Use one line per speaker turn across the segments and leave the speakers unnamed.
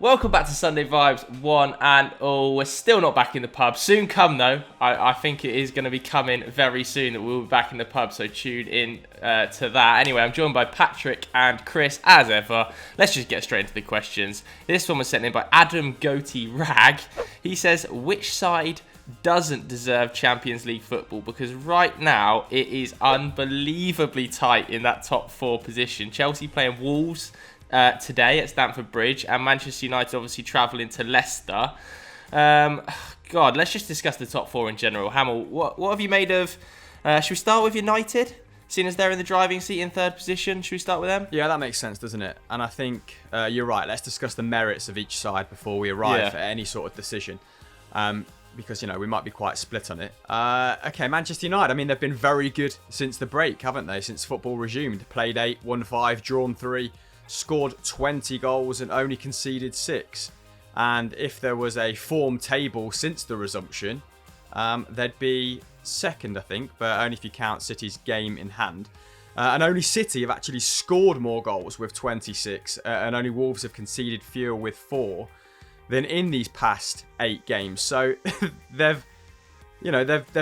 Welcome back to Sunday Vibes, one and all. We're still not back in the pub. Soon come, though. I think it is going to be coming very soon that we'll be back in the pub, so tune in to that. Anyway, I'm joined by Patrick and Chris, as ever. Let's just get straight into the questions. This one was sent in by Adam Goatee Rag. He says, which side doesn't deserve Champions League football? Because right now, it is unbelievably tight in that top four position. Chelsea playing Wolves today at Stamford Bridge, and Manchester United obviously travelling to Leicester. God, let's just discuss the top four in general. Hamill, what have you made of... should we start with United? Seeing as they're in the driving seat in third position, should we start with them?
Yeah, that makes sense, doesn't it? And I think you're right. Let's discuss the merits of each side before we arrive at any sort of decision. Because, we might be quite split on it. Okay, Manchester United. I mean, they've been very good since the break, haven't they? Since football resumed. Played 8, won 5, drawn 3, scored 20 goals and only conceded 6. And if there was a form table since the resumption, they'd be second, I think, but only if you count City's game in hand. And only City have actually scored more goals with 26, and only Wolves have conceded fewer with 4 than in these past 8 games. So they've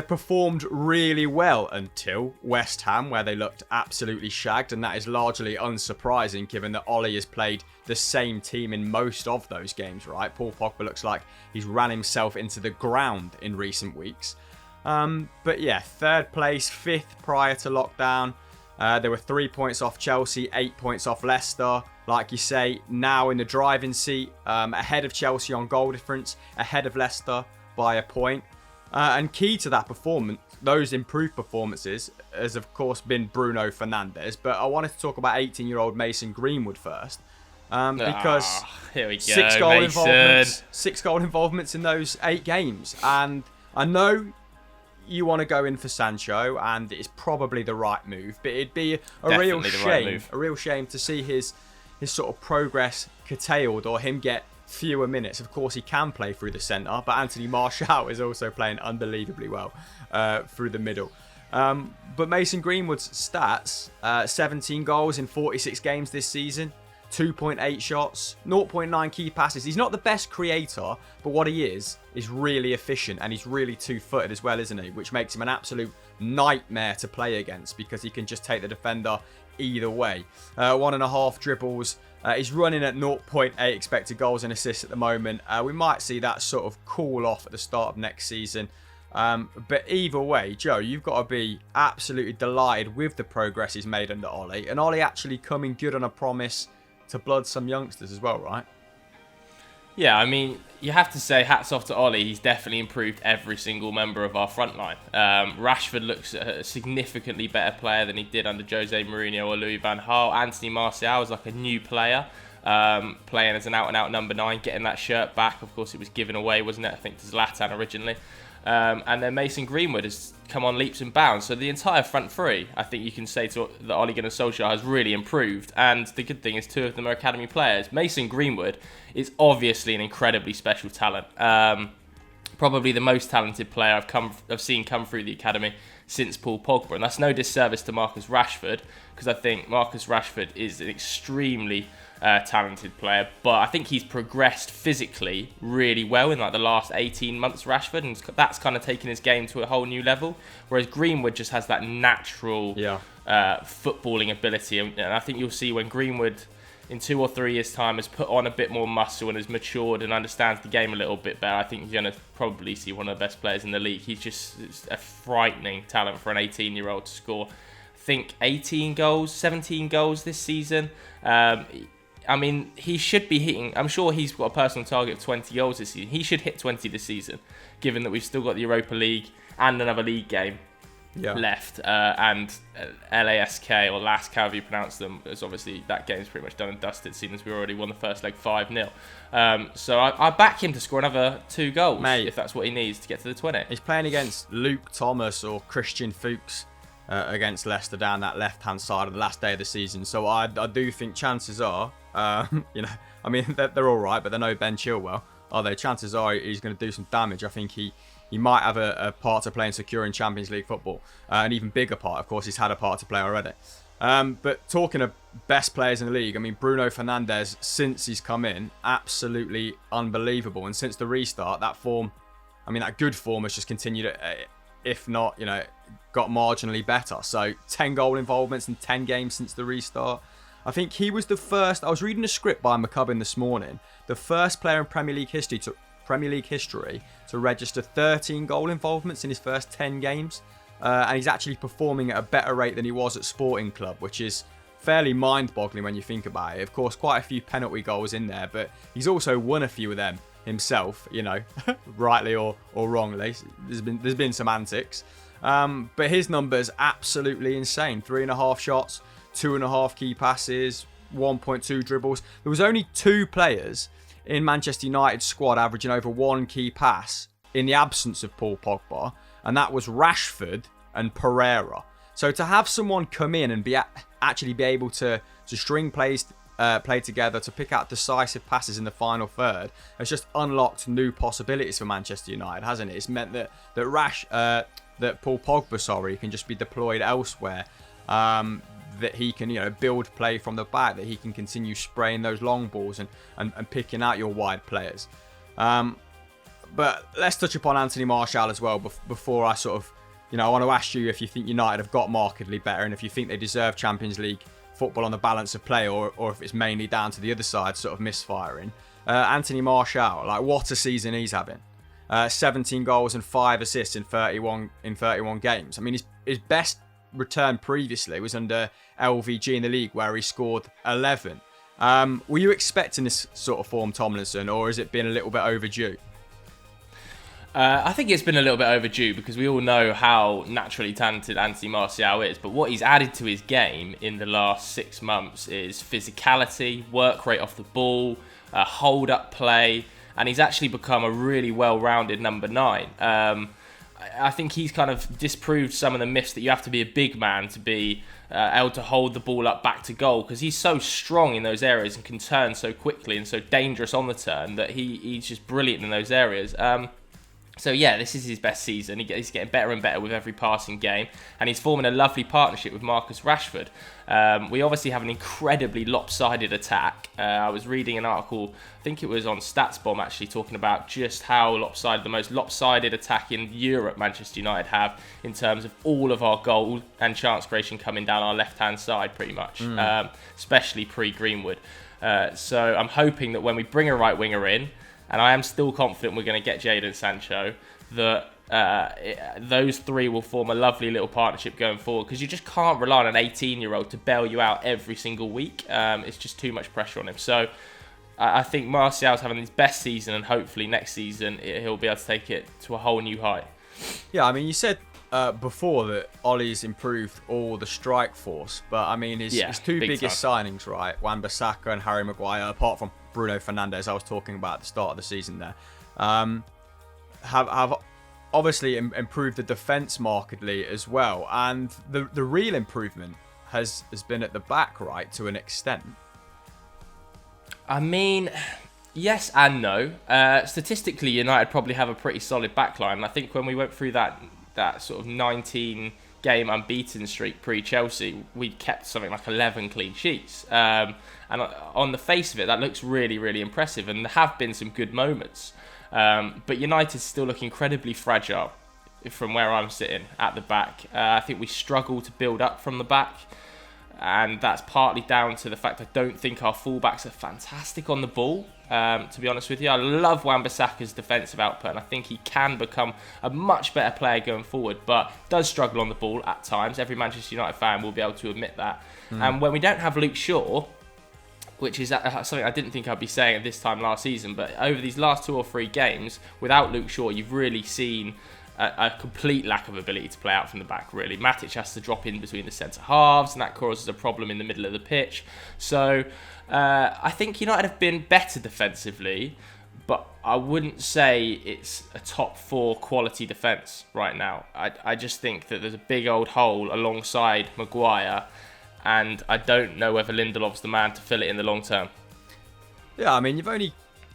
performed really well until West Ham, where they looked absolutely shagged, and that is largely unsurprising given that Ollie has played the same team in most of those games, right? Paul Pogba looks like he's ran himself into the ground in recent weeks. But yeah, third place, 5th prior to lockdown. There were 3 points off Chelsea, 8 points off Leicester. Like you say, now in the driving seat, ahead of Chelsea on goal difference, ahead of Leicester by a point. And key to that performance, those improved performances, has of course been Bruno Fernandez. But I wanted to talk about 18-year-old Mason Greenwood first. Because
here we go,
6 goal involvements in those 8 games. And I know you want to go in for Sancho, and it's probably the right move, but it'd be a real shame to see his sort of progress curtailed or him get fewer minutes. Of course, he can play through the centre, but Anthony Martial is also playing unbelievably well through the middle. But Mason Greenwood's stats, 17 goals in 46 games this season, 2.8 shots, 0.9 key passes. He's not the best creator, but what he is really efficient, and he's really two-footed as well, isn't he? Which makes him an absolute nightmare to play against because he can just take the defender either way. 1.5 dribbles. He's running at 0.8 expected goals and assists at the moment. We might see that sort of cool off at the start of next season. But either way, Joe, you've got to be absolutely delighted with the progress he's made under Ollie. And Ollie actually coming good on a promise to blood some youngsters as well, right?
Yeah, I mean, you have to say hats off to Ollie. He's definitely improved every single member of our front line. Rashford looks a significantly better player than he did under Jose Mourinho or Louis van Gaal. Anthony Martial is like a new player, playing as an out-and-out number 9, getting that shirt back. Of course, it was given away, wasn't it? I think to Zlatan originally. And then Mason Greenwood has come on leaps and bounds. So the entire front three, I think you can say that Ole Gunnar Solskjaer has really improved. And the good thing is 2 of them are academy players. Mason Greenwood is obviously an incredibly special talent. Probably the most talented player I've seen come through the academy since Paul Pogba. And that's no disservice to Marcus Rashford, because I think Marcus Rashford is an extremely talented player, but I think he's progressed physically really well in like the last 18 months, Rashford, and that's kind of taken his game to a whole new level, whereas Greenwood just has that natural footballing ability, and I think you'll see when Greenwood in 2 or 3 years' time has put on a bit more muscle and has matured and understands the game a little bit better, I think you're going to probably see one of the best players in the league. He's just a frightening talent for an 18-year-old to score, I think 18 goals, 17 goals this season. I mean, he should be hitting... I'm sure he's got a personal target of 20 goals this season. He should hit 20 this season, given that we've still got the Europa League and another league game left. And LASK, or LASK, however you pronounce them, as obviously that game's pretty much done and dusted, seeing as we already won the first leg 5-0. So I back him to score another 2 goals, if that's what he needs to get to the 20.
He's playing against Luke Thomas or Christian Fuchs against Leicester down that left-hand side of the last day of the season. So I do think chances are... I mean, they're all right, but they're no Ben Chilwell, are they? Chances are he's going to do some damage. I think he might have a part to play in securing Champions League football. An even bigger part, of course, he's had a part to play already. But talking of best players in the league, I mean, Bruno Fernandez, since he's come in, absolutely unbelievable. And since the restart, that form, I mean, that good form has just continued, if not, got marginally better. So 10 goal involvements in 10 games since the restart. I think he was the first. I was reading a script by McCubbin this morning. The first player in Premier League history to register 13 goal involvements in his first 10 games. And he's actually performing at a better rate than he was at Sporting Club, which is fairly mind-boggling when you think about it. Of course, quite a few penalty goals in there, but he's also won a few of them himself, rightly or wrongly. There's been some antics. But his numbers absolutely insane. 3.5 shots, 2.5 key passes, 1.2 dribbles. There was only 2 players in Manchester United's squad averaging over 1 key pass in the absence of Paul Pogba, and that was Rashford and Pereira. So to have someone come in and actually be able to string plays play together, to pick out decisive passes in the final third, has just unlocked new possibilities for Manchester United, hasn't it? It's meant that Paul Pogba, can just be deployed elsewhere. That he can, build play from the back, that he can continue spraying those long balls and picking out your wide players. But let's touch upon Anthony Martial as well before I sort of, I want to ask you if you think United have got markedly better and if you think they deserve Champions League football on the balance of play, or if it's mainly down to the other side sort of misfiring. Anthony Martial, what a season he's having. 17 goals and 5 assists in 31 games. I mean, his best return previously was under LVG in the league, where he scored 11. Were you expecting this sort of form, Tomlinson, or has it been a little bit overdue?
I think it's been a little bit overdue, because we all know how naturally talented Anthony Martial is, but what he's added to his game in the last 6 months is physicality, work rate off the ball, hold-up play, and he's actually become a really well-rounded number 9. I think he's kind of disproved some of the myths that you have to be a big man to be able to hold the ball up back to goal, because he's so strong in those areas and can turn so quickly and so dangerous on the turn that he's just brilliant in those areas. So yeah, this is his best season. He's getting better and better with every passing game, and he's forming a lovely partnership with Marcus Rashford. We obviously have an incredibly lopsided attack. I was reading an article, I think it was on StatsBomb actually, talking about just how the most lopsided attack in Europe Manchester United have, in terms of all of our goal and chance creation coming down our left-hand side pretty much, especially pre-Greenwood. So I'm hoping that when we bring a right winger in, and I am still confident we're going to get Jadon Sancho, that those three will form a lovely little partnership going forward, because you just can't rely on an 18-year-old to bail you out every single week. It's just too much pressure on him. So I think Martial's having his best season, and hopefully next season he'll be able to take it to a whole new height.
Yeah, I mean, you said before that Ollie's improved all the strike force, but I mean, his 2 biggest signings, right, Wan-Bissaka and Harry Maguire, apart from Bruno Fernandez, I was talking about at the start of the season there, have obviously improved the defence markedly as well. And the real improvement has been at the back, right, to an extent.
I mean, yes and no. Statistically, United probably have a pretty solid backline. And I think when we went through that sort of 19-game unbeaten streak pre-Chelsea, we'd kept something like 11 clean sheets. And on the face of it, that looks really, really impressive. And there have been some good moments. But United still look incredibly fragile from where I'm sitting at the back. I think we struggle to build up from the back. And that's partly down to the fact I don't think our fullbacks are fantastic on the ball, to be honest with you. I love Wan-Bissaka's defensive output, and I think he can become a much better player going forward, but does struggle on the ball at times. Every Manchester United fan will be able to admit that. And when we don't have Luke Shaw, which is something I didn't think I'd be saying at this time last season, but over these last 2 or 3 games, without Luke Shaw, you've really seen a complete lack of ability to play out from the back, really. Matic has to drop in between the centre halves, and that causes a problem in the middle of the pitch. So I think United have been better defensively, but I wouldn't say it's a top 4 quality defence right now. I just think that there's a big old hole alongside Maguire, and I don't know whether Lindelof's the man to fill it in the long term.
Yeah, I mean, you've only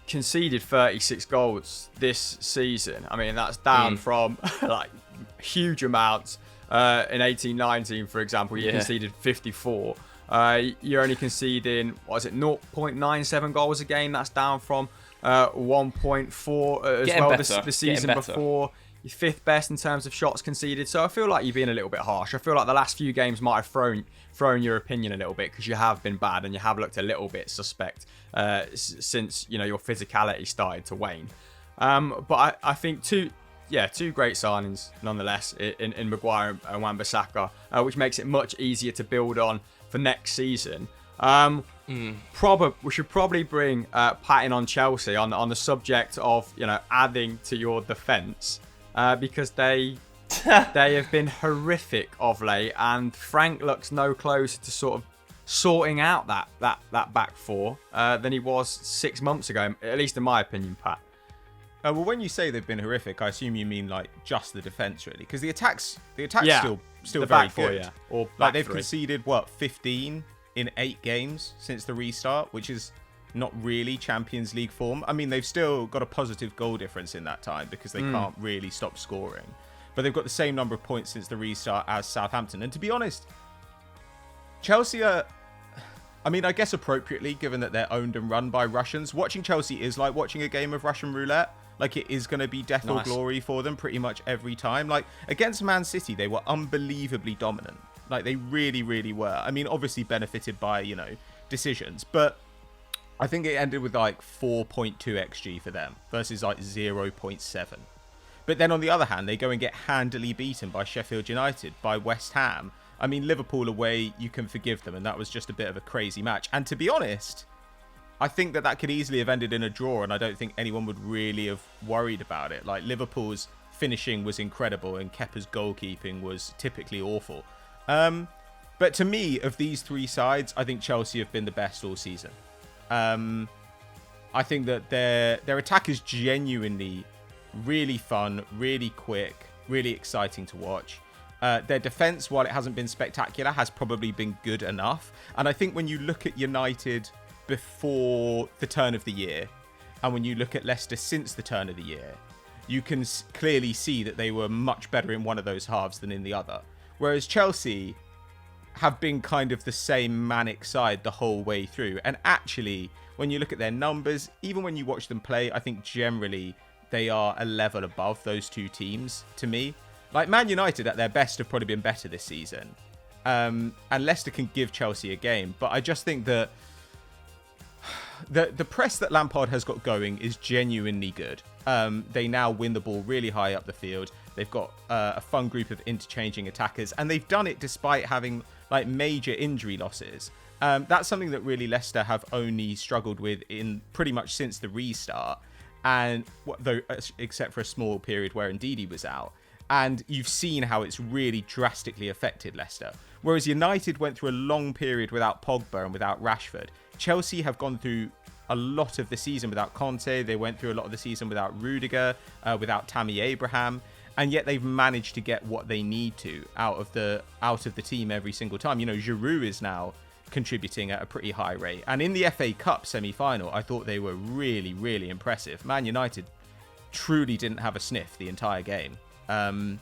conceded 36 goals this season. I mean, that's down from like huge amounts In 18-19, for example, you conceded 54. You're only conceding, 0.97 goals a game. That's down from 1.4 as
Getting
well
better.
the season before. You're fifth best in terms of shots conceded. So I feel like you're being a little bit harsh. I feel like the last few games might have thrown your opinion a little bit, because you have been bad and you have looked a little bit suspect since your physicality started to wane. But I think two great signings nonetheless in Maguire and Wan-Bissaka, which makes it much easier to build on for next season. We should probably bring Pat in on Chelsea on the subject of adding to your defence, because they have been horrific of late, and Frank looks no closer to sort of sorting out that back four than he was 6 months ago, at least in my opinion, Pat.
Well, when you say they've been horrific, I assume you mean like just the defence, really, because the attack's still
the
very
back four,
good.
Or
like they've
three.
conceded 15 in 8 games since the restart, which is not really Champions League form. I mean, they've still got a positive goal difference in that time because they can't really stop scoring, but they've got the same number of points since the restart as Southampton. And to be honest, Chelsea are, I mean, I guess appropriately, given that they're owned and run by Russians, watching Chelsea is like watching a game of Russian roulette. Like, it is going to be death or glory for them pretty much every time. Like, against Man City, they were unbelievably dominant. Like, they really, really were. I mean, obviously benefited by, decisions. But I think it ended with, 4.2 XG for them versus, 0.7. But then, on the other hand, they go and get handily beaten by Sheffield United, by West Ham. I mean, Liverpool away, you can forgive them. And that was just a bit of a crazy match. And to be honest, I think that could easily have ended in a draw, and I don't think anyone would really have worried about it. Like, Liverpool's finishing was incredible, and Kepa's goalkeeping was typically awful. But to me, of these three sides, I think Chelsea have been the best all season. I think that their attack is genuinely really fun, really quick, really exciting to watch. Their defence, while it hasn't been spectacular, has probably been good enough. And I think when you look at United before the turn of the year, and when you look at Leicester since the turn of the year, you can clearly see that they were much better in one of those halves than in the other. Whereas Chelsea have been kind of the same manic side the whole way through. And actually, when you look at their numbers, even when you watch them play, I think generally they are a level above those two teams to me. Like, Man United at their best have probably been better this season. And Leicester can give Chelsea a game. But I just think that the press that Lampard has got going is genuinely good. They now win the ball really high up the field. They've got a fun group of interchanging attackers, and they've done it despite having major injury losses. That's something that really Leicester have only struggled with in pretty much since the restart, and though except for a small period where Ndidi was out. And you've seen how it's really drastically affected Leicester. Whereas United went through a long period without Pogba and without Rashford. Chelsea have gone through a lot of the season without Conte. They went through a lot of the season without Rudiger, without Tammy Abraham. And yet they've managed to get what they need to out of the team every single time. Giroud is now contributing at a pretty high rate. And in the FA Cup semi-final, I thought they were really, really impressive. Man United truly didn't have a sniff the entire game. And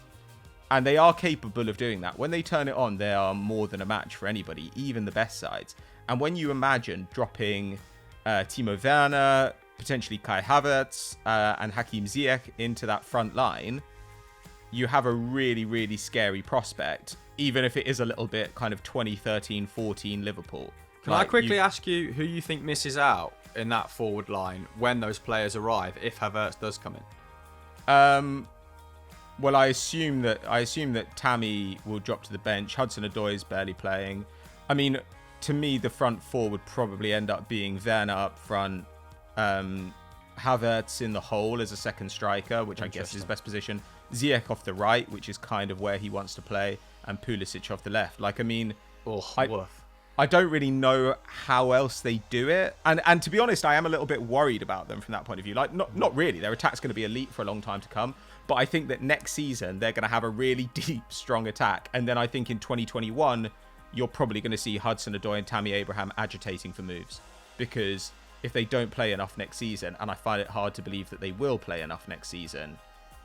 they are capable of doing that. When they turn it on, they are more than a match for anybody, even the best sides. And when you imagine dropping Timo Werner, potentially Kai Havertz, and Hakim Ziyech into that front line, you have a really, really scary prospect, even if it is a little bit kind of 2013-14 Liverpool.
Can I quickly ask you who you think misses out in that forward line when those players arrive, if Havertz does come in?
Well, I assume that Tammy will drop to the bench. Hudson-Odoi is barely playing. I mean, to me, the front four would probably end up being Werner up front, Havertz in the hole as a second striker, which I guess is his best position, Ziyech off the right, which is kind of where he wants to play, and Pulisic off the left. I don't really know how else they do it. And to be honest, I am a little bit worried about them from that point of view. Not really. Their attack's going to be elite for a long time to come. But I think that next season, they're going to have a really deep, strong attack. And then I think in 2021, you're probably going to see Hudson-Odoi and Tammy Abraham agitating for moves. Because if they don't play enough next season, and I find it hard to believe that they will play enough next season,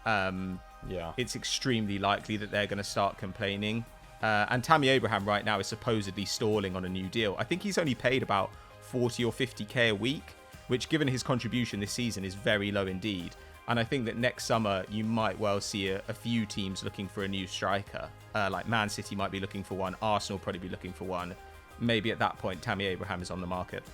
it's extremely likely that they're going to start complaining. And Tammy Abraham right now is supposedly stalling on a new deal. I think he's only paid about 40 or 50k a week, which given his contribution this season is very low indeed. And I think that next summer you might well see a few teams looking for a new striker. Like Man City might be looking for one. Arsenal probably be looking for one. Maybe at that point Tammy Abraham is on the market.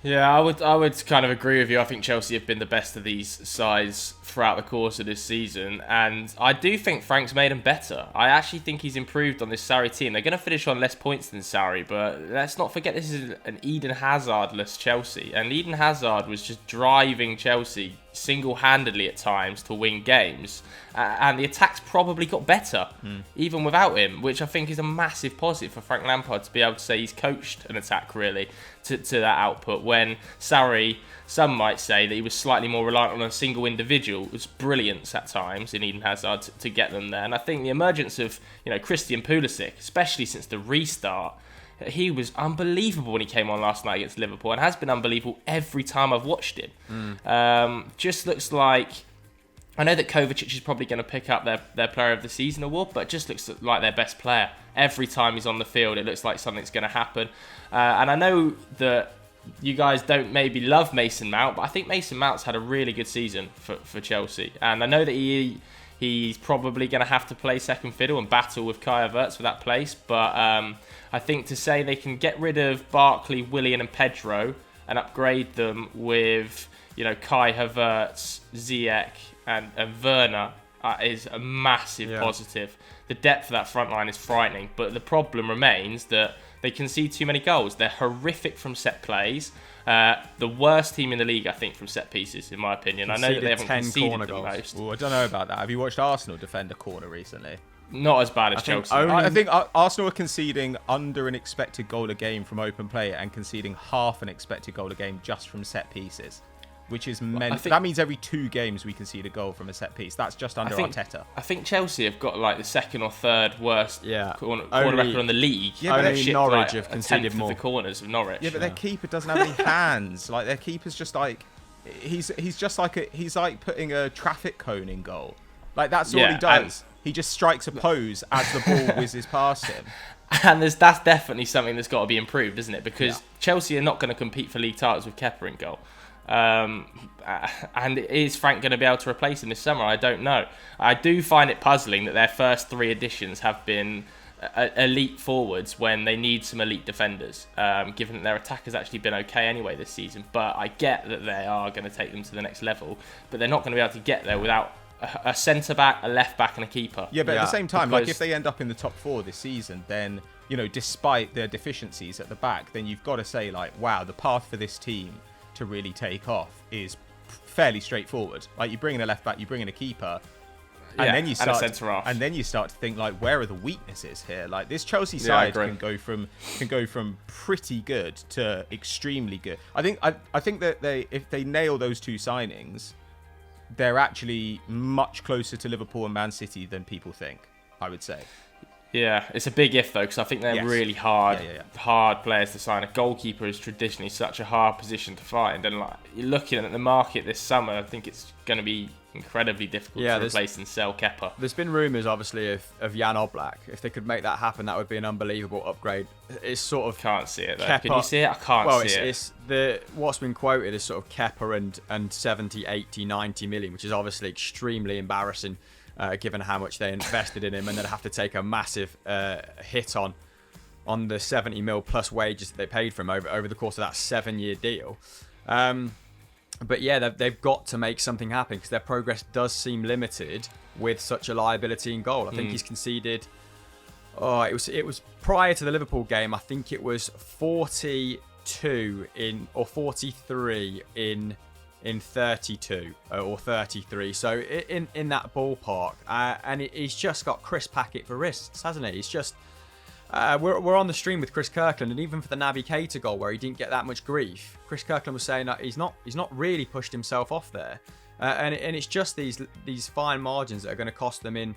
Yeah, I would kind of agree with you. I think Chelsea have been the best of these sides throughout the course of this season, and I do think Frank's made them better. I actually think he's improved on this Sarri team. They're going to finish on less points than Sarri, but let's not forget this is an Eden Hazard-less Chelsea, and Eden Hazard was just driving Chelsea single-handedly at times to win games, and the attacks probably got better even without him, which I think is a massive positive for Frank Lampard to be able to say he's coached an attack really to that output, when Sarri, some might say that he was slightly more reliant on a single individual. It was brilliance at times in Eden Hazard to get them there, and I think the emergence of Christian Pulisic, especially since the restart, he was unbelievable when he came on last night against Liverpool, and has been unbelievable every time I've watched him. Just looks like, I know that Kovacic is probably going to pick up their Player of the Season award, but it just looks like their best player. Every time he's on the field, it looks like something's going to happen. And I know that you guys don't maybe love Mason Mount, but I think Mason Mount's had a really good season for Chelsea. And I know that he's probably going to have to play second fiddle and battle with Kai Havertz for that place, but I think to say they can get rid of Barkley, Willian and Pedro and upgrade them with Kai Havertz, Ziyech and Werner is a massive positive. The depth of that front line is frightening, but the problem remains that they concede too many goals. They're horrific from set plays. The worst team in the league, I think, from set pieces, in my opinion. I know that they haven't conceded the most.
Well, I don't know about that. Have you watched Arsenal defend a corner recently?
Not as bad as Chelsea.
I think Arsenal are conceding under an expected goal a game from open play and conceding half an expected goal a game just from set pieces, which is that means every 2 games we concede a goal from a set piece. That's just under Arteta.
I think Chelsea have got like the second or third worst corner record on the league.
Yeah, only Norwich have conceded more.
Of the corners of Norwich.
Yeah, but their keeper doesn't have any hands. Like their keeper's just like he's like putting a traffic cone in goal. Like that's all he does. He just strikes a pose as the ball whizzes past him.
And that's definitely something that's got to be improved, isn't it? Because Chelsea are not going to compete for league titles with Kepa in goal. And is Frank going to be able to replace him this summer? I don't know. I do find it puzzling that their first 3 additions have been elite forwards when they need some elite defenders, given that their attack has actually been okay anyway this season. But I get that they are going to take them to the next level, but they're not going to be able to get there without a centre-back, a left-back and a keeper.
Yeah, but at the same time, like if they end up in the top 4 this season, then, despite their deficiencies at the back, then you've got to say, like, wow, the path for this team to really take off is fairly straightforward. Like, you bring in a left-back, you bring in a keeper, and then you start,
and a centre-half.
And then you start to think, like, where are the weaknesses here? Like, this Chelsea side can go from pretty good to extremely good. I think that if they nail those 2 signings, they're actually much closer to Liverpool and Man City than people think, I would say.
Yeah, it's a big if though, because I think they're really hard players to sign. A goalkeeper is traditionally such a hard position to find, and like you're looking at the market this summer, I think it's going to be incredibly difficult to replace and sell Kepa.
There's been rumours, obviously, of Jan Oblak. If they could make that happen, that would be an unbelievable upgrade. It's sort of
can't see it though.
Kepa,
can you see it? I can't see it.
What's been quoted is sort of Kepa and 70, 80, 90 million, which is obviously extremely embarrassing. Given how much they invested in him, and then have to take a massive hit on the 70 mil plus wages that they paid for him over the course of that 7-year deal. But yeah, they've got to make something happen because their progress does seem limited with such a liability in goal. I think he's conceded. It was prior to the Liverpool game. I think it was 42 or 43 in 32 or 33, so in that ballpark, and he's just got Chris Packett for wrists, hasn't he? He's just we're on the stream with Chris Kirkland, and even for the Naby Keita goal where he didn't get that much grief, Chris Kirkland was saying that he's not really pushed himself off there, and it's just these fine margins that are going to cost them in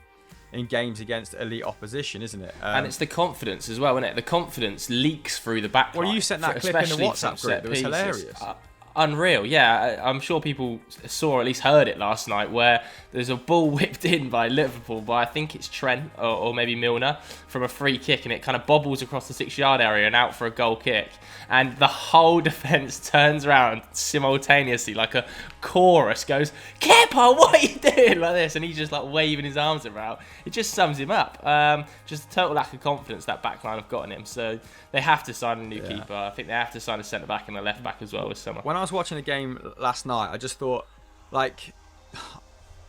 games against elite opposition, isn't it?
And it's the confidence as well, isn't it? The confidence leaks through the back line.
Well, you sent that clip in the WhatsApp group. It was hilarious.
Unreal, yeah. I'm sure people saw, or at least heard it last night, where there's a ball whipped in by Liverpool by, I think it's Trent or maybe Milner, from a free kick, and it kind of bobbles across the 6-yard area and out for a goal kick. And the whole defence turns around simultaneously, like a chorus goes, "Kepa, what are you doing?" like this, and he's just like waving his arms about. It just sums him up. Just a total lack of confidence that backline have got in him. So they have to sign a new keeper. I think they have to sign a centre back and a left back as well this summer.
When I was watching the game last night, I just thought, like,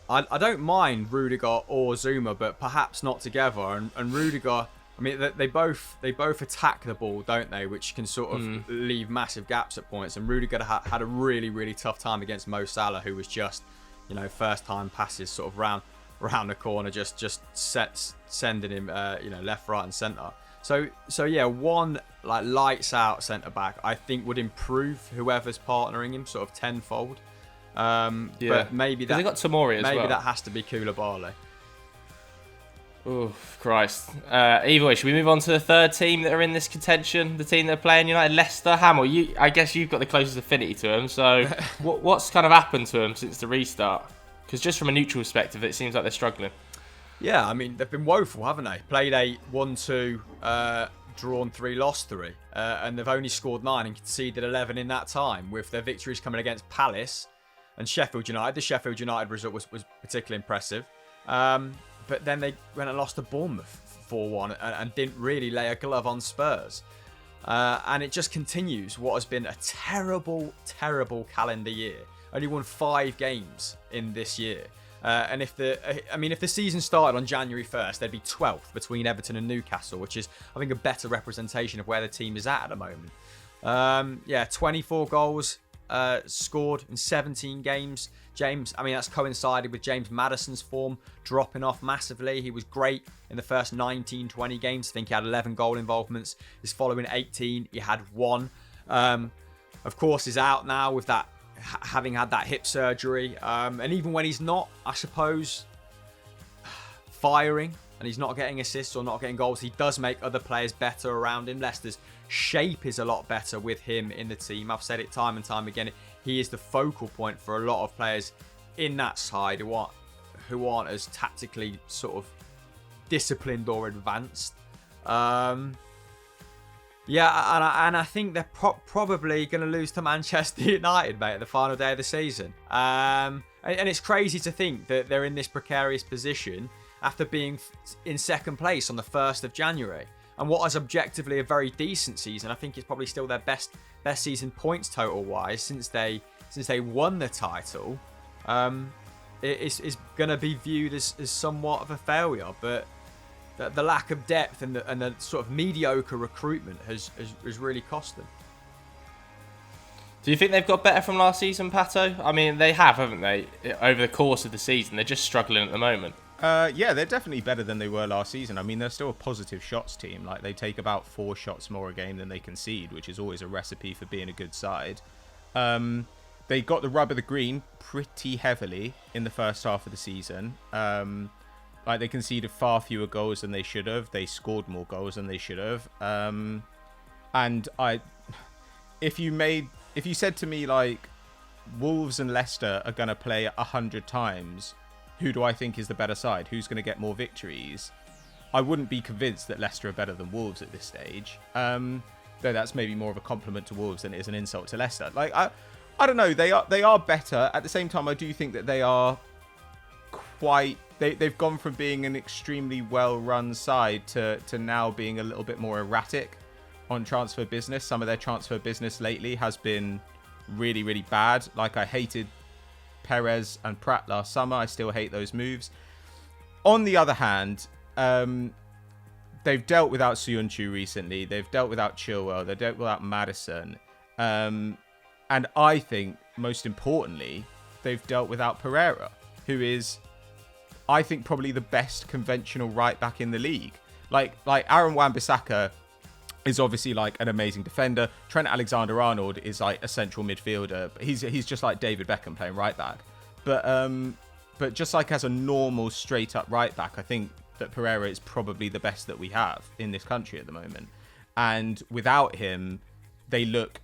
I don't mind Rudiger or Zuma, but perhaps not together. And Rudiger, I mean, they both attack the ball, don't they? Which can sort of leave massive gaps at points. And Rudiger had a really, really tough time against Mo Salah, who was just, first time passes sort of round the corner, just sending him, left, right, and centre. So yeah, one like lights out centre back I think would improve whoever's partnering him sort of tenfold. But maybe that
they got Tomori as well.
Maybe that has to be Koulibaly.
Oh, Christ. Either way, should we move on to the third team that are in this contention? The team that are playing United, Leicester. Hamill, I guess you've got the closest affinity to them. So what's kind of happened to them since the restart? Because just from a neutral perspective, it seems like they're struggling. Yeah,
I mean, they've been woeful, haven't they? Played 8, 1-2, drawn 3, lost 3. And they've only scored 9 and conceded 11 in that time, with their victories coming against Palace and Sheffield United. The Sheffield United result was particularly impressive. But then they went and lost to Bournemouth 4-1 and didn't really lay a glove on Spurs. And it just continues what has been a terrible, terrible calendar year. Only won 5 games in this year. And if the season started on January 1st, they'd be 12th between Everton and Newcastle, which is, I think, a better representation of where the team is at the moment. 24 goals scored in 17 games. That's coincided with James Maddison's form dropping off massively. He was great in the first 19, 20 games. I think he had 11 goal involvements. His following 18, he had 1. Of course, he's out now with that, having had that hip surgery. And even when he's not, I suppose, firing and he's not getting assists or not getting goals, he does make other players better around him. Leicester's shape is a lot better with him in the team. I've said it time and time again. He is the focal point for a lot of players in that side who aren't as tactically sort of disciplined or advanced. And I think they're probably going to lose to Manchester United, mate, at the final day of the season. And it's crazy to think that they're in this precarious position after being in second place on the 1st of January. And what is objectively a very decent season. I think it's probably still their best season points total wise since they won the title. It's going to be viewed as somewhat of a failure, but the lack of depth and the sort of mediocre recruitment has really cost them.
Do you think they've got better from last season, Pato? I mean, they have, haven't they? Over the course of the season, they're just struggling at the moment.
They're definitely better than they were last season. I mean, they're still a positive shots team. Like, they take about 4 shots more a game than they concede, which is always a recipe for being a good side. They got the rub of the green pretty heavily in the first half of the season. They conceded far fewer goals than they should have. They scored more goals than they should have. If you said to me, like, Wolves and Leicester are going to play 100 times, who do I think is the better side? Who's going to get more victories? I wouldn't be convinced that Leicester are better than Wolves at this stage. Though that's maybe more of a compliment to Wolves than it is an insult to Leicester. Like, I don't know. They are better. At the same time, I do think that they are quite... They've gone from being an extremely well-run side to now being a little bit more erratic on transfer business. Some of their transfer business lately has been really, really bad. Like, I hated Perez and Pratt last summer. I still hate those moves. On the other hand, they've dealt without Suyuncu recently. They've dealt without Chilwell. They've dealt without Maddison. And I think, most importantly, they've dealt without Pereira, who is, I think, probably the best conventional right back in the league. Like Aaron Wan-Bissaka is obviously like an amazing defender. Trent Alexander-Arnold is like a central midfielder. He's just like David Beckham playing right back. But just like as a normal straight up right back, I think that Pereira is probably the best that we have in this country at the moment. And without him, they look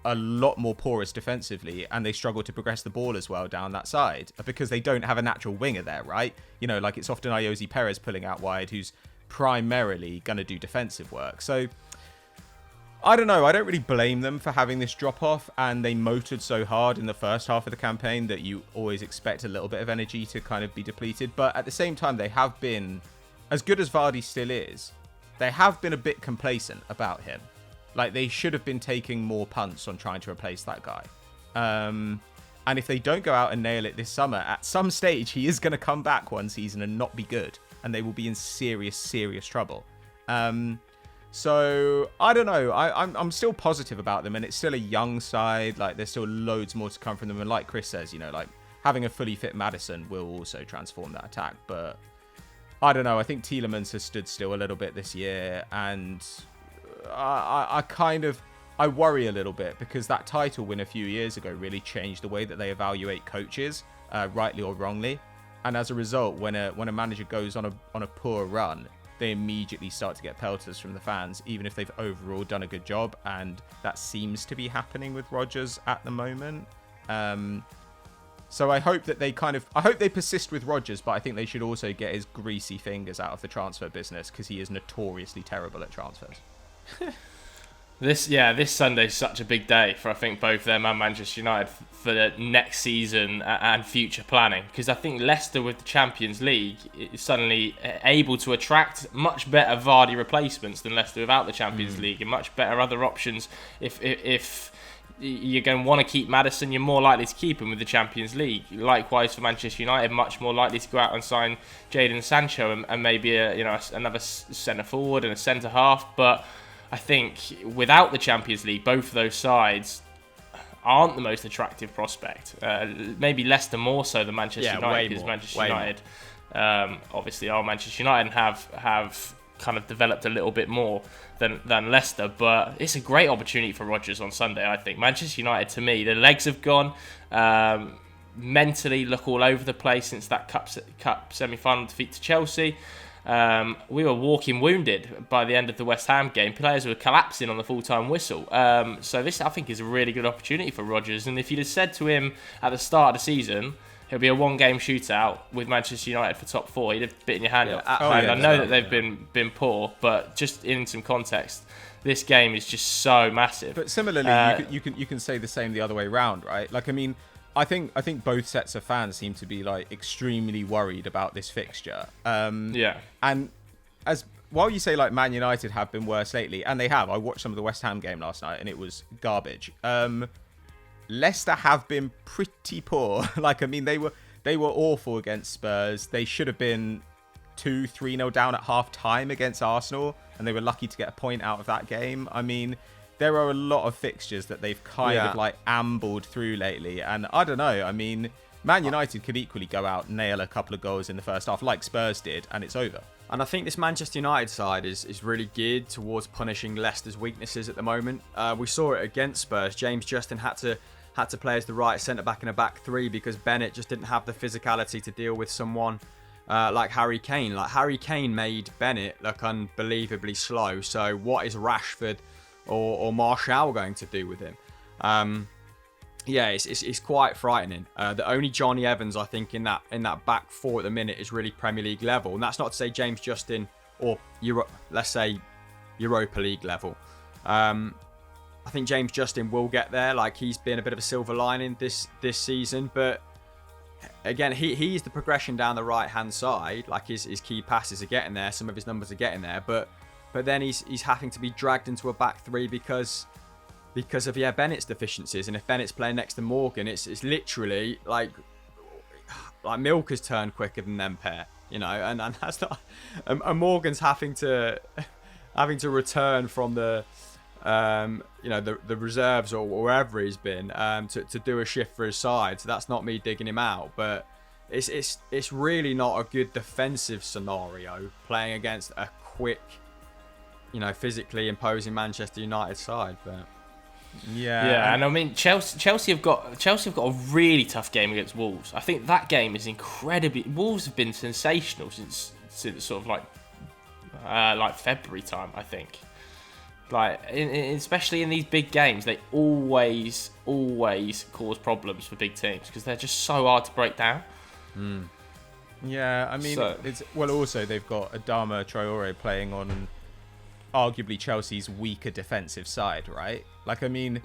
a lot more porous defensively, and they struggle to progress the ball as well down that side because they don't have a natural winger there, right? You know, like it's often Ayoze Perez pulling out wide, who's primarily going to do defensive work. So I don't know. I don't really blame them for having this drop off, and they motored so hard in the first half of the campaign that you always expect a little bit of energy to kind of be depleted. But at the same time, they have been, as good as Vardy still is, they have been a bit complacent about him. Like, they should have been taking more punts on trying to replace that guy. And if they don't go out and nail it this summer, at some stage, he is going to come back one season and not be good. And they will be in serious, serious trouble. So, I don't know. I'm still positive about them. And it's still a young side. Like, there's still loads more to come from them. And like Chris says, you know, like, having a fully fit Maddison will also transform that attack. But I don't know. I think Tielemans has stood still a little bit this year. And I worry a little bit because that title win a few years ago really changed the way that they evaluate coaches, rightly or wrongly. And as a result, when a manager goes on a poor run, they immediately start to get pelters from the fans, even if they've overall done a good job. And that seems to be happening with Rodgers at the moment. So I hope that they persist with Rodgers, but I think they should also get his greasy fingers out of the transfer business because he is notoriously terrible at transfers.
This Sunday is such a big day for, I think, both them and Manchester United for the next season and future planning. Because I think Leicester with the Champions League is suddenly able to attract much better Vardy replacements than Leicester without the Champions League, and much better other options. If you're going to want to keep Maddison, you're more likely to keep him with the Champions League. Likewise for Manchester United, much more likely to go out and sign Jadon Sancho and maybe another centre forward and a centre half. But I think without the Champions League, both of those sides aren't the most attractive prospect. Maybe Leicester more so than Manchester United, because Manchester United obviously are Manchester United and have kind of developed a little bit more than Leicester. But it's a great opportunity for Rodgers on Sunday, I think. Manchester United, to me, the legs have gone. Mentally look all over the place since that cup semi-final defeat to Chelsea. We were walking wounded by the end of the West Ham game. Players were collapsing on the full-time whistle. So this, I think, is a really good opportunity for Rodgers. And if you'd have said to him at the start of the season, it'll be a one-game shootout with Manchester United for top four, he'd have bitten your hand off. I know that they've been poor, but just in some context, this game is just so massive.
But similarly, you can say the same the other way around, right? Like, I mean, I think both sets of fans seem to be like extremely worried about this fixture. And while you say like Man United have been worse lately, and they have, I watched some of the West Ham game last night and it was garbage. Leicester have been pretty poor. Like, I mean, they were awful against Spurs. They should have been 2-3-0 down at half time against Arsenal, and they were lucky to get a point out of that game. I mean, there are a lot of fixtures that they've kind of like ambled through lately. And I don't know. I mean, Man United could equally go out and nail a couple of goals in the first half like Spurs did, and it's over.
And I think this Manchester United side is really geared towards punishing Leicester's weaknesses at the moment. We saw it against Spurs. James Justin had to play as the right centre-back in a back three because Bennett just didn't have the physicality to deal with someone like Harry Kane. Like, Harry Kane made Bennett look unbelievably slow. So what is Rashford or Martial going to do with him? It's quite frightening. The only Johnny Evans, I think, in that back four at the minute is really Premier League level. And that's not to say James Justin or let's say Europa League level. I think James Justin will get there. Like, he's been a bit of a silver lining this season. But again, he's the progression down the right-hand side. Like, his key passes are getting there. Some of his numbers are getting there. But then he's having to be dragged into a back three because of Bennett's deficiencies. And if Bennett's playing next to Morgan, it's literally like milk has turned quicker than them pair, you know. And that's not. And Morgan's having to return from the the reserves or wherever he's been to do a shift for his side. So that's not me digging him out, but it's really not a good defensive scenario playing against a quick, physically imposing Manchester United side. But
yeah, and I mean Chelsea have got a really tough game against Wolves. I think that game is incredibly. Wolves have been sensational since sort of like February time, I think. Like, especially in these big games, they always cause problems for big teams because they're just so hard to break down.
Yeah, I mean, also they've got Adama Traore playing on arguably Chelsea's weaker defensive side, right? Like, I mean,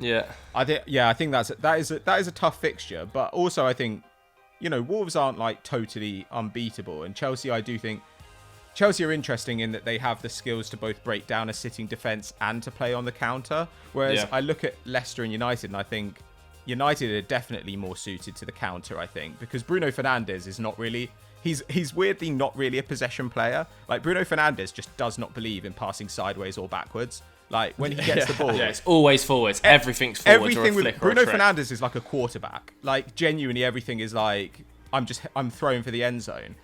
I think that is a tough fixture, but also I think, you know, Wolves aren't like totally unbeatable, and Chelsea, I do think Chelsea are interesting in that they have the skills to both break down a sitting defence and to play on the counter. Whereas I look at Leicester and United and I think United are definitely more suited to the counter, I think, because Bruno Fernandez is not really... He's weirdly not really a possession player. Like, Bruno Fernandez just does not believe in passing sideways or backwards. Like, when he gets the ball...
Yeah, it's always forwards. Everything's forwards.
Everything with Bruno Fernandez is like a quarterback. Like, genuinely, everything is like, I'm throwing for the end zone.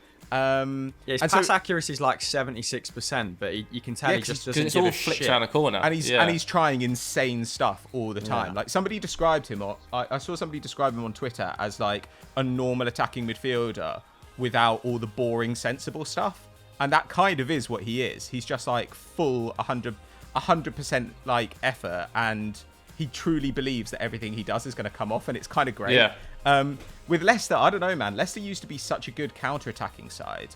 His pass accuracy is like 76%, but you can tell he just doesn't give a shit. It's all flicked
around the corner.
And he's trying insane stuff all the time. Like, somebody described him, or I saw somebody describe him on Twitter as like a normal attacking midfielder without all the boring, sensible stuff. And that kind of is what he is. He's just like full 100% like effort, and he truly believes that everything he does is going to come off, and it's kind of great. Yeah. With Leicester, I don't know, man. Leicester used to be such a good counter-attacking side.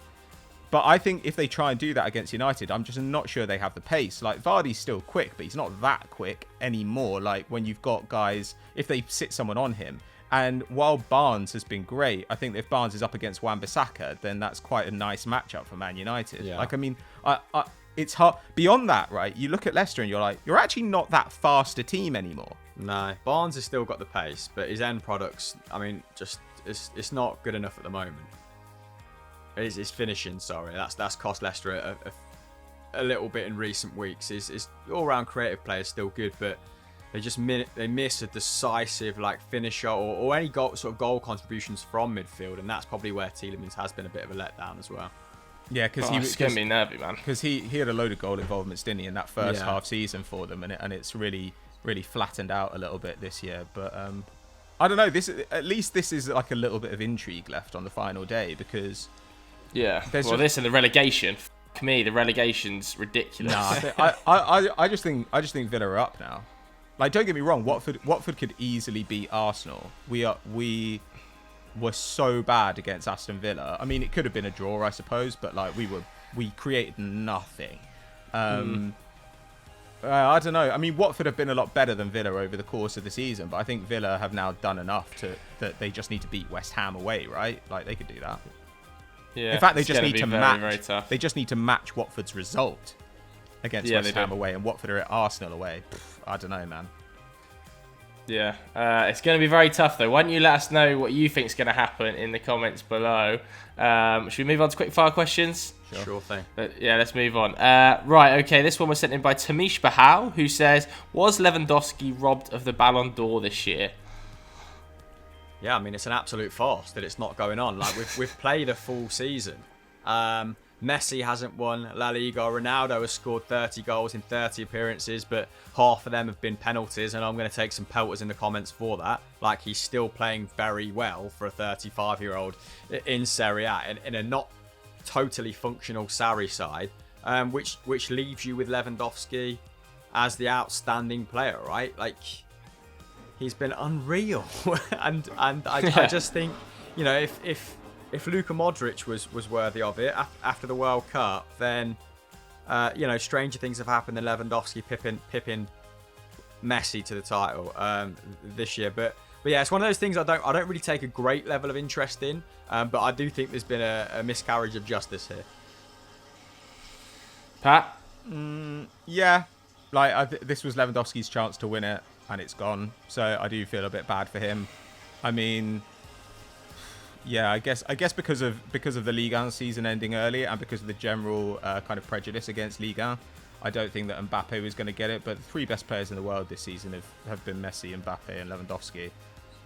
But I think if they try and do that against United, I'm just not sure they have the pace. Like, Vardy's still quick, but he's not that quick anymore. Like, when you've got guys, if they sit someone on him. And while Barnes has been great, I think that if Barnes is up against Wan-Bissaka, then that's quite a nice matchup for Man United. Yeah. Like, I mean, it's hard. Beyond that, right, you look at Leicester and you're like, you're actually not that fast a team anymore.
No, Barnes has still got the pace, but his end products, I mean, just it's not good enough at the moment. His finishing, sorry, that's cost Leicester a little bit in recent weeks. His all-round creative play is still good, but they miss a decisive like finisher or any sort of goal contributions from midfield, and that's probably where Tielemans has been a bit of a letdown as well.
Yeah, because
it's going to be nervy, man.
Because he had a load of goal involvements, didn't he, in that first half season for them, and it's really flattened out a little bit this year. But I don't know. At least this is like a little bit of intrigue left on the final day, because
this and the relegation. For me, the relegation's ridiculous.
Nah, I just think Villa are up now. Like, don't get me wrong, Watford could easily beat Arsenal. We were so bad against Aston Villa. I mean, it could have been a draw, I suppose, but like we created nothing. I don't know. I mean, Watford have been a lot better than Villa over the course of the season, but I think Villa have now done enough that they just need to beat West Ham away, right? Like, they could do that.
Yeah.
In fact, they just need to match.
Very tough.
They just need to match Watford's result against West Ham away, and Watford are at Arsenal away. I don't know, man.
Yeah, it's going to be very tough, though. Why don't you let us know what you think is going to happen in the comments below? Should we move on to quick fire questions?
Sure thing.
Let's move on. Right, okay, this one was sent in by Tamish Bahal, who says, was Lewandowski robbed of the Ballon d'Or this year?
Yeah, I mean, it's an absolute farce that it's not going on. Like, we've played a full season. Messi hasn't won La Liga. Ronaldo has scored 30 goals in 30 appearances, but half of them have been penalties, and I'm going to take some pelters in the comments for that. Like, he's still playing very well for a 35-year-old in Serie A, in a not totally functional Sarri side, which leaves you with Lewandowski as the outstanding player, right? Like, he's been unreal. and I just think, you know, if Luka Modric was worthy of it after the World Cup, then you know, stranger things have happened than Lewandowski pipping Messi to the title this year. But yeah, it's one of those things I don't really take a great level of interest in. But I do think there's been a miscarriage of justice here.
Pat?
Yeah, like this was Lewandowski's chance to win it, and it's gone. So I do feel a bit bad for him. I mean, yeah, I guess because of the Ligue 1 season ending early, and because of the general kind of prejudice against Ligue 1, I don't think that Mbappe was going to get it. But the three best players in the world this season have been Messi, Mbappe, and Lewandowski,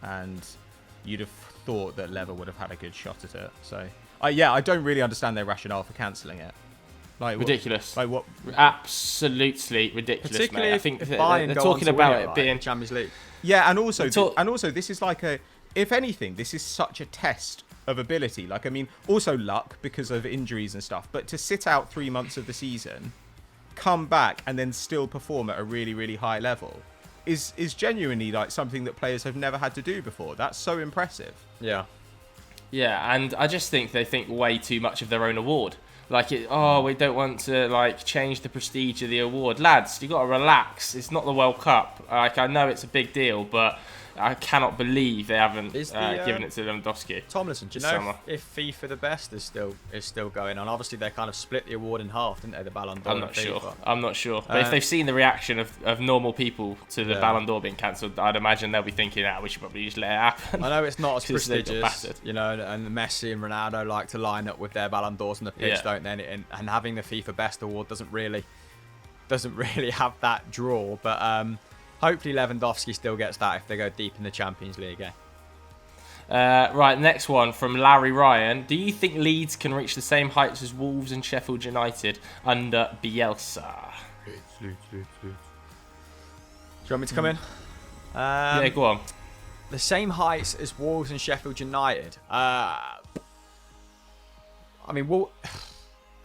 and you'd have thought that Lever would have had a good shot at it. So, I don't really understand their rationale for cancelling it. Like,
ridiculous.
What?
Absolutely ridiculous,
particularly
mate.
I
think they're talking about it being
Champions League.
Yeah, and also this is like if anything, this is such a test of ability. Like, I mean, also luck because of injuries and stuff. But to sit out 3 months of the season come back and then still perform at a really, really high level is genuinely like something that players have never had to do before. That's so impressive.
Yeah.
Yeah, and I just think they think way too much of their own award. Like, we don't want to like change the prestige of the award. Lads, you got to relax. It's not the World Cup. Like, I know it's a big deal, but I cannot believe they haven't given it to Lewandowski.
Tomlinson, do you know if FIFA the Best is still going on? Obviously, they kind of split the award in half, didn't they? The Ballon d'Or.
I'm not sure. But if they've seen the reaction of normal people to the Ballon d'Or being cancelled, I'd imagine they'll be thinking, we should probably just let it happen.
I know it's not as prestigious, you know, and Messi and Ronaldo like to line up with their Ballon d'Ors on the pitch, don't they? And having the FIFA Best award doesn't really have that draw, but. Hopefully Lewandowski still gets that if they go deep in the Champions League.
Right, next one from Larry Ryan. Do you think Leeds can reach the same heights as Wolves and Sheffield United under Bielsa?
Leeds. Do you want me to come in?
Yeah, go on.
The same heights as Wolves and Sheffield United. I mean,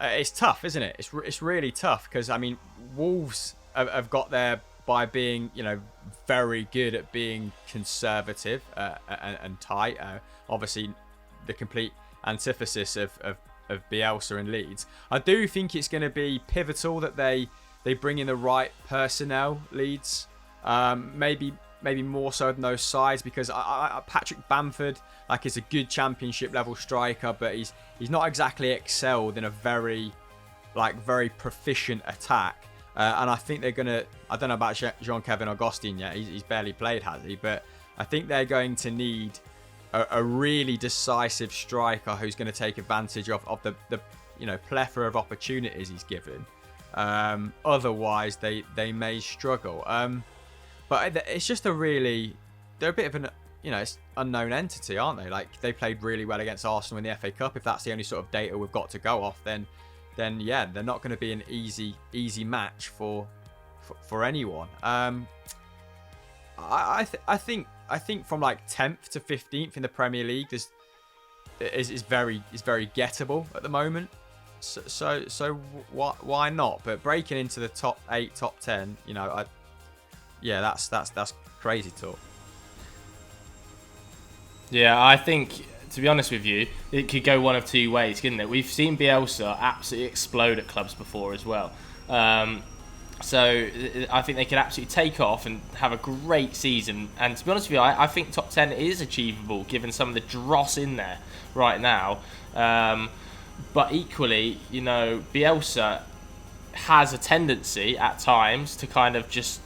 it's tough, isn't it? It's really tough because, I mean, Wolves have got there by being, you know, very good at being conservative and tight. Obviously, the complete antithesis of Bielsa and Leeds. I do think it's going to be pivotal that they bring in the right personnel, Leeds. Maybe more so than those sides, because Patrick Bamford is a good championship level striker, but he's not exactly excelled in a very proficient attack. And I think they're going to... I don't know about Jean-Kevin Augustin yet. He's barely played, has he? But I think they're going to need a really decisive striker who's going to take advantage of the plethora of opportunities he's given. Otherwise, they may struggle. But it's just they're a bit of an... it's unknown entity, aren't they? Like, they played really well against Arsenal in the FA Cup. If that's the only sort of data we've got to go off, then yeah, they're not going to be an easy match for anyone. I think from like 10th to 15th in the Premier League is very gettable at the moment. So why not? But breaking into the top 8, top 10, that's crazy talk.
Yeah, I think, to be honest with you, it could go one of two ways, couldn't it? We've seen Bielsa absolutely explode at clubs before as well. So I think they could absolutely take off and have a great season. And to be honest with you, I think top 10 is achievable given some of the dross in there right now. But equally, Bielsa has a tendency at times to kind of just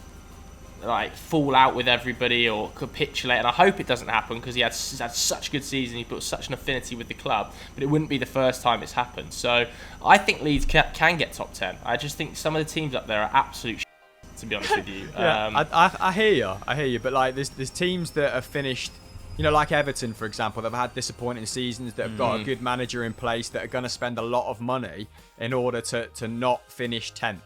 fall out with everybody or capitulate, and I hope it doesn't happen because he's had such a good season. He built such an affinity with the club, but it wouldn't be the first time it's happened. So I think Leeds can get top 10. I just think some of the teams up there are absolute to be honest with you.
I hear you, but there's teams that have finished, like Everton, for example, that have had disappointing seasons, that have got a good manager in place, that are going to spend a lot of money in order to not finish 10th.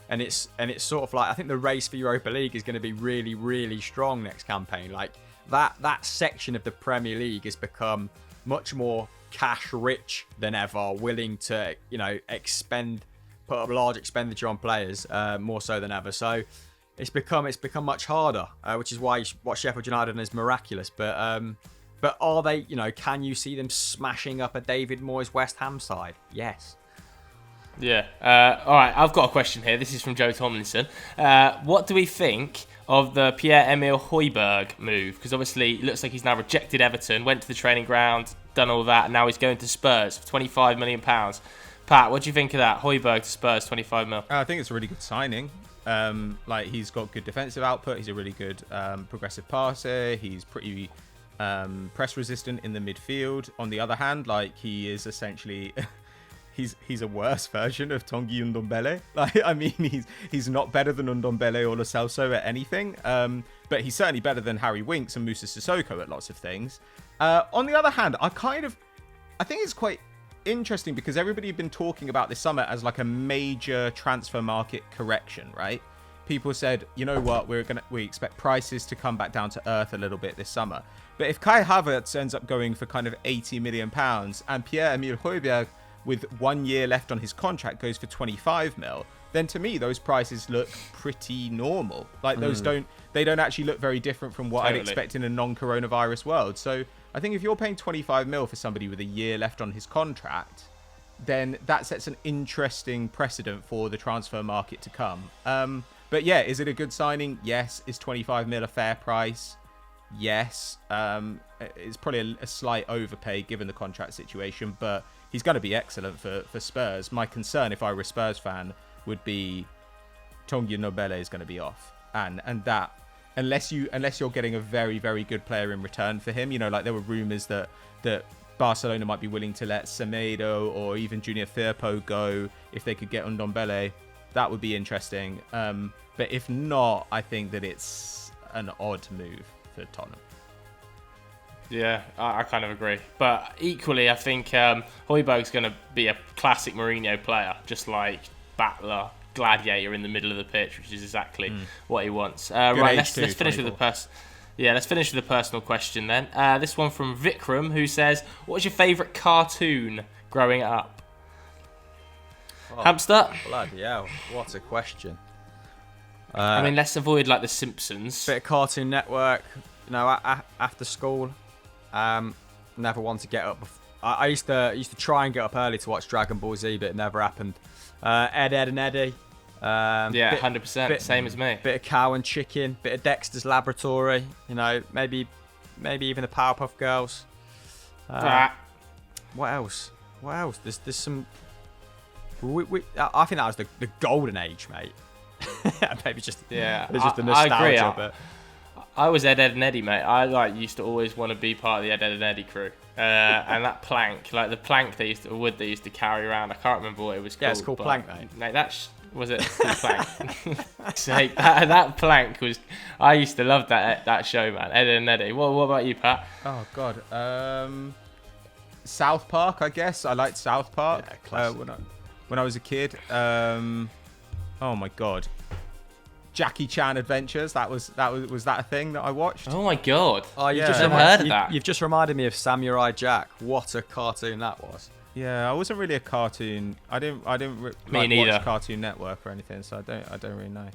And it's sort of I think the race for Europa League is going to be really, really strong next campaign. That section of the Premier League has become much more cash rich than ever, willing to put up large expenditure on players more so than ever. So it's become much harder, which is why what Sheffield United is miraculous. But are they? Can you see them smashing up a David Moyes West Ham side? Yes.
Yeah. All right, I've got a question here. This is from Joe Tomlinson. What do we think of the Pierre-Emile Højbjerg move? Because obviously it looks like he's now rejected Everton, went to the training ground, done all that, and now he's going to Spurs for £25 million. Pat, what do you think of that? Højbjerg to Spurs, 25 mil.
I think it's a really good signing. He's got good defensive output. He's a really good progressive passer. He's pretty press resistant in the midfield. On the other hand, he is essentially... He's a worse version of Tanguy Ndombele. He's not better than Ndombele or Lo Celso at anything, but he's certainly better than Harry Winks and Moussa Sissoko at lots of things. On the other hand, I think it's quite interesting because everybody had been talking about this summer as a major transfer market correction, right? People said, you know what, we expect prices to come back down to earth a little bit this summer. But if Kai Havertz ends up going for kind of £80 million and Pierre-Emile Højbjerg with 1 year left on his contract goes for 25 mil, then to me those prices look pretty normal. Like those don't actually look very different from what I'd expect in a non-coronavirus world. So I think if you're paying 25 mil for somebody with a year left on his contract, then that sets an interesting precedent for the transfer market to come. But yeah, is it a good signing? Yes. Is 25 mil a fair price? Yes. It's probably a slight overpay given the contract situation, but he's going to be excellent for Spurs. My concern, if I were a Spurs fan, would be Tanguy Ndombele is going to be off, and that unless you're getting a very, very good player in return for him, like there were rumours that Barcelona might be willing to let Semedo or even Junior Firpo go if they could get Ndombele. That would be interesting. But if not, I think that it's an odd move for Tottenham.
Yeah, I kind of agree. But equally, I think Højbjerg's going to be a classic Mourinho player, just like battler, gladiator in the middle of the pitch, which is exactly what he wants. Right, let's finish with let's finish with a personal question then. This one from Vikram, who says, "What's your favourite cartoon growing up?" Hamster?
Bloody hell, what a question.
I mean, let's avoid like The Simpsons.
Bit of Cartoon Network, after school. Never want to get up. I used to try and get up early to watch Dragon Ball Z, but it never happened. Ed, Edd and Eddy.
100%. Same as me.
Bit of Cow and Chicken. Bit of Dexter's Laboratory. Maybe even the Powerpuff Girls. What else? There's some. I think that was the golden age, mate. Maybe just the nostalgia.
I agree.
But
I was Ed, and Eddy, mate. I used to always want to be part of the Ed, and Eddy crew. And that plank, like the plank they used to carry around. I can't remember what it was called.
Yeah, it's called plank, mate.
Mate, was it called plank? So, that plank was. I used to love that show, man. Ed, and Eddy. What about you, Pat?
Oh God. South Park, I guess. I liked South Park.
Yeah, classic.
When I was a kid. Oh my God. Jackie Chan Adventures. Was that a thing that I watched?
Oh my God.
Oh,
you've just never heard of that.
You've just reminded me of Samurai Jack. What a cartoon that was.
Yeah, I wasn't really a cartoon. I didn't watch Cartoon Network or anything, so I don't really know.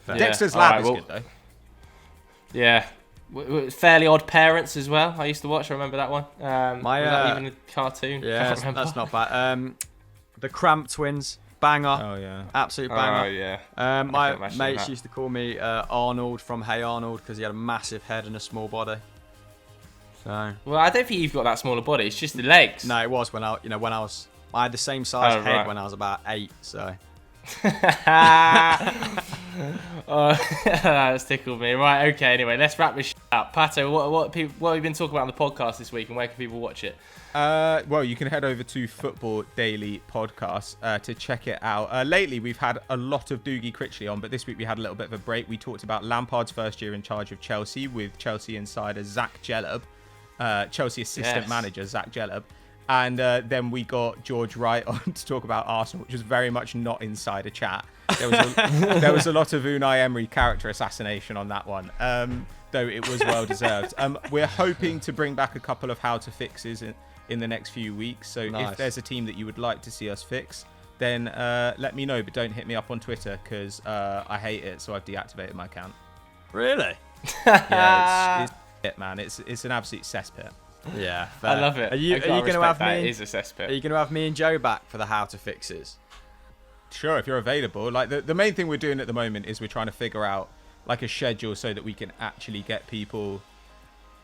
Yeah.
Dexter's Lab is good though.
Yeah. Fairly Odd Parents as well. I used to watch. I remember that one. Was that even a cartoon?
Yeah, that's not bad. The Cramp Twins. Banger.
Oh yeah.
Absolute banger.
Oh yeah.
My mates used to call me Arnold from Hey Arnold because he had a massive head and a small body. So.
Well, I don't think you've got that smaller body. It's just the legs.
No, it was when I had the same size head when I was about 8. So.
That's tickled me. Right. Okay. Anyway, let's wrap this up. Pato, what have you been talking about on the podcast this week, and where can people watch it?
Well, you can head over to Football Daily Podcast to check it out. Lately, we've had a lot of Doogie Critchley on, but this week we had a little bit of a break. We talked about Lampard's first year in charge of Chelsea with Chelsea insider Zach Gelab, Chelsea assistant manager Zach Gelab. And then we got George Wright on to talk about Arsenal, which was very much not insider chat. There was a lot of Unai Emery character assassination on that one, though it was well deserved. We're hoping to bring back a couple of how to fixes in the next few weeks. So if there's a team that you would like to see us fix, then let me know. But don't hit me up on Twitter because I hate it. So I've deactivated my account.
Really?
Yeah, it's it, man. It's an absolute cesspit.
Yeah,
fair. I love it.
Are you going to have me?
It is a cesspit.
Are you going to have me and Joe back for the how to fixes?
Sure, if you're available. Like the main thing we're doing at the moment is we're trying to figure out like a schedule so that we can actually get people,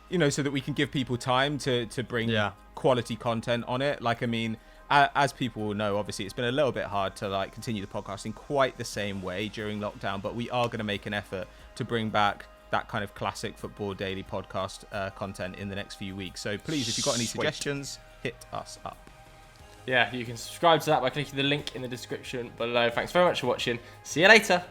so that we can give people time to bring quality content on it. Like, I mean, as people will know, obviously it's been a little bit hard to like continue the podcast in quite the same way during lockdown, but we are going to make an effort to bring back that kind of classic Football Daily podcast content in the next few weeks. So please, if you've got any suggestions, hit us up.
Yeah, you can subscribe to that by clicking the link in the description below. Thanks very much for watching. See you later.